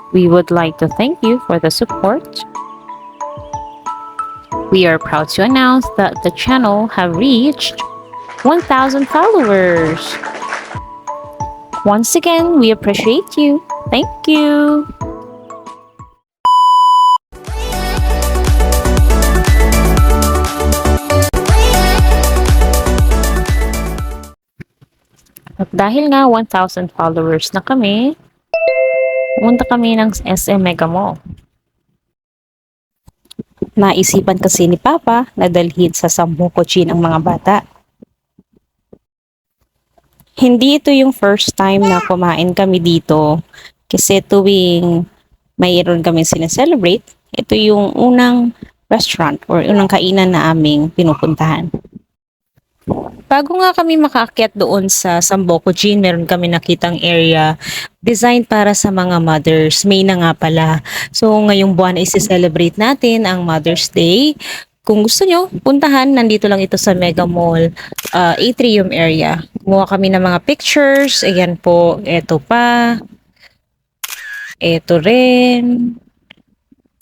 We would like to thank you for the support. We are proud to announce that the channel have reached 1,000 followers. Once again, we appreciate you. Thank you. At dahil nga 1,000 followers na kami, pumunta kami ng SM Mega Mall. Naisipan kasi ni Papa na dalhin sa Sambu Cochin ang mga bata. Hindi ito yung first time na kumain kami dito kasi tuwing mayroon kami sineselebrate, ito yung unang restaurant or unang kainan na aming pinupuntahan. Bago nga kami makaakyat doon sa Sambuco Gin, meron kami nakitang area designed para sa mga mothers. May na nga pala. So ngayong buwan ay celebrate natin ang Mother's Day. Kung gusto nyo, puntahan. Nandito lang ito sa Mega Mall atrium area. Kumuha kami ng mga pictures. Ayan po. Ito pa. Ito rin.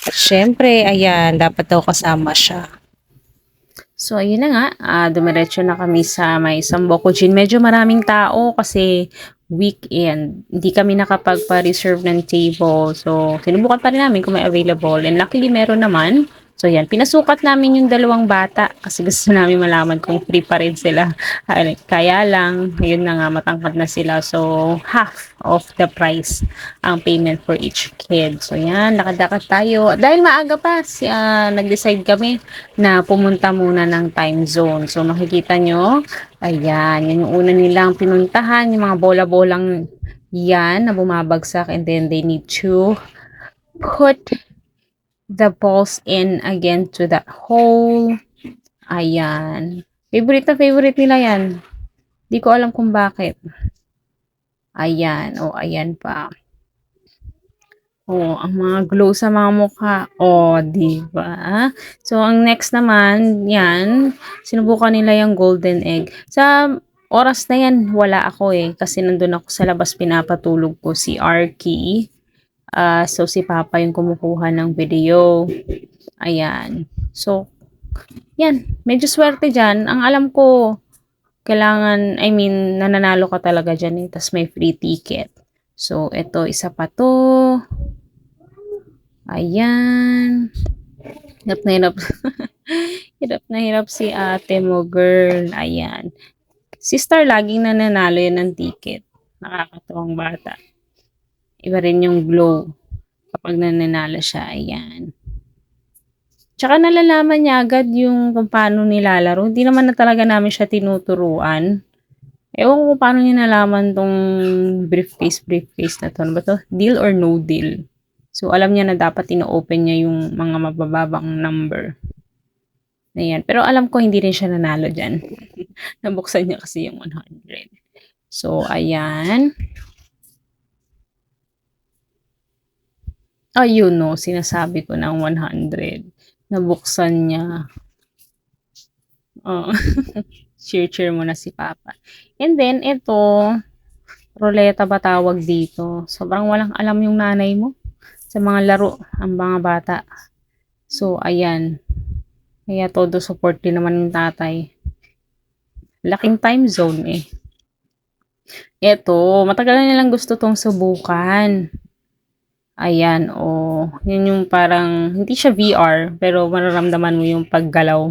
At syempre, ayan, dapat daw kasama siya. So, ayun na nga, dumiretso na kami sa may Sambuco Gin. Medyo maraming tao kasi weekend. Hindi kami nakapagpa-reserve ng table. So, sinubukan pa rin namin kung may available. And luckily, meron naman. So, yan. Pinasukat namin yung dalawang bata kasi gusto namin malaman kung free pa rin sila. Kaya lang, yun na nga, matangkad na sila. So, half of the price ang payment for each kid. So, yan. Lakad-lakad tayo. Dahil maaga pa, nag-decide kami na pumunta muna ng time zone. So, makikita nyo, ayan, yan yung una nilang pinuntahan, yung mga bola-bolang yan na bumabagsak and then they need to put the balls in again to that hole. Ayan. Favorite na favorite nila yan. Di ko alam kung bakit. Ayan. O, ayan pa. Oh, ang mga glow sa mga mukha. Oh, di ba? So, ang next naman, yan, sinubukan nila yung golden egg. Sa oras na yan, wala ako kasi nandun ako sa labas, pinapatulog ko si Arky. So, si Papa yung kumukuha ng video. Ayan. So, yan. Medyo swerte dyan. Ang alam ko, kailangan, nananalo ka talaga dyan tas may free ticket. So, ito, isa pa to. Ayan. Hirap na hirap. Hirap na hirap si ate mo, girl. Ayan. Si Star laging nananalo yan ng ticket. Nakakatuwang bata. Iba rin yung glow kapag nananalo siya. Ayan. Tsaka nalalaman niya agad yung kung paano nilalaro. Hindi naman na talaga namin siya tinuturuan. Ewan ko kung paano niya nalaman tong briefcase na to. Ano ba to? Deal or no deal? So, alam niya na dapat ino-open niya yung mga mabababang number. Ayan. Pero alam ko hindi rin siya nanalo dyan. Nabuksan niya kasi yung 100. So, ayan. Ayun no, sinasabi ko ng 100. Nabuksan niya. Oh. Cheer muna si Papa. And then, ito, ruleta ba tawag dito? Sobrang walang alam yung nanay mo sa mga laro, ang mga bata. So, ayan. Kaya todo support din naman yung tatay. Laking time zone Ito, matagal na nilang gusto tong subukan. Ayan, yun yung parang, hindi siya VR, pero mararamdaman mo yung paggalaw,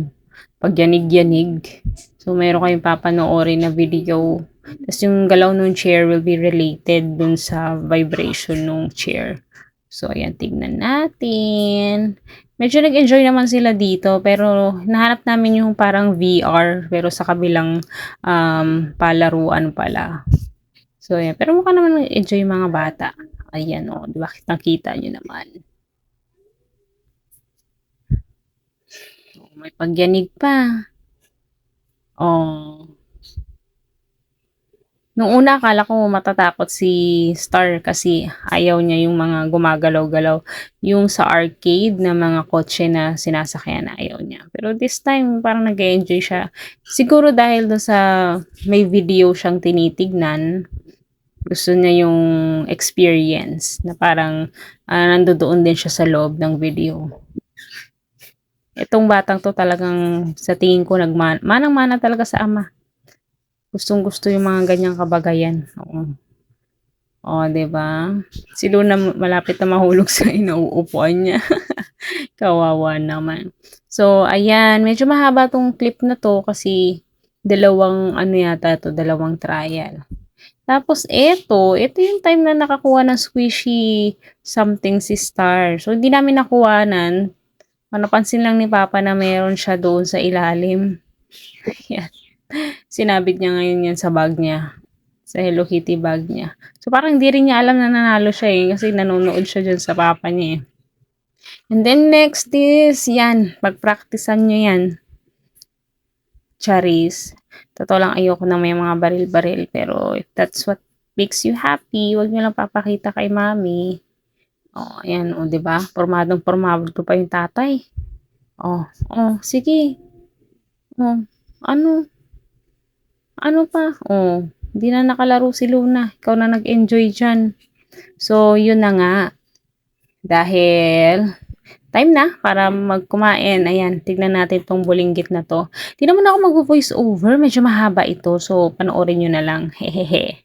pagyanig-yanig. So, meron kayong papanoorin na video. Tapos yung galaw ng chair will be related dun sa vibration ng chair. So, ayan, tignan natin. Medyo nag-enjoy naman sila dito, pero nahanap namin yung parang VR, pero sa kabilang palaruan pala. So, ayan. Pero mukha naman nag-enjoy yung mga bata. Ayan, di ba? Kitang-kita nyo naman. May pagyanig pa. Nung una, akala ko matatakot si Star kasi ayaw niya yung mga gumagalaw-galaw. Yung sa arcade na mga kotse na sinasakyan, ayaw niya. Pero this time, parang nag-enjoy siya. Siguro dahil doon sa may video siyang tinitignan, Gusto niya yung experience na parang nandoon din siya sa loob ng video. Itong batang 'to talagang sa tingin ko manang-mana talaga sa ama. Gustong-gusto yung mga ganyang kabagayan, oo. Oh, 'di ba? Si Luna malapit na mahulog sa inuupuan niya. Kawawa naman. So, ayan, medyo mahaba 'tong clip na 'to kasi dalawang ano yata 'to, dalawang trial. Tapos ito yung time na nakakuha ng squishy something si Star. So, hindi namin nakuhanan. Napansin lang ni Papa na meron siya doon sa ilalim. Yan. Sinabit niya ngayon yan sa bag niya. Sa Hello Kitty bag niya. So, parang hindi rin niya alam na nanalo siya kasi nanonood siya dyan sa Papa niya eh. And then next is, yan, pagpraktisan nyo yan. Charis. Totoo lang ayoko na may mga baril-baril. Pero if that's what makes you happy, wag nyo lang papakita kay mami. Oh, ayan, oh, 'di ba? Pormadong-pormado pa yung tatay. Oh, oh, sige. Oh, ano? Ano pa? Oh, hindi na nakalaro si Luna. Ikaw na nag-enjoy dyan. So, yun na nga. Dahil time na para magkumain. Ayan, tignan natin tong bulinggit na to. Di naman ako mag-voice over. Medyo mahaba ito. So, panoorin nyo na lang. Hehehe.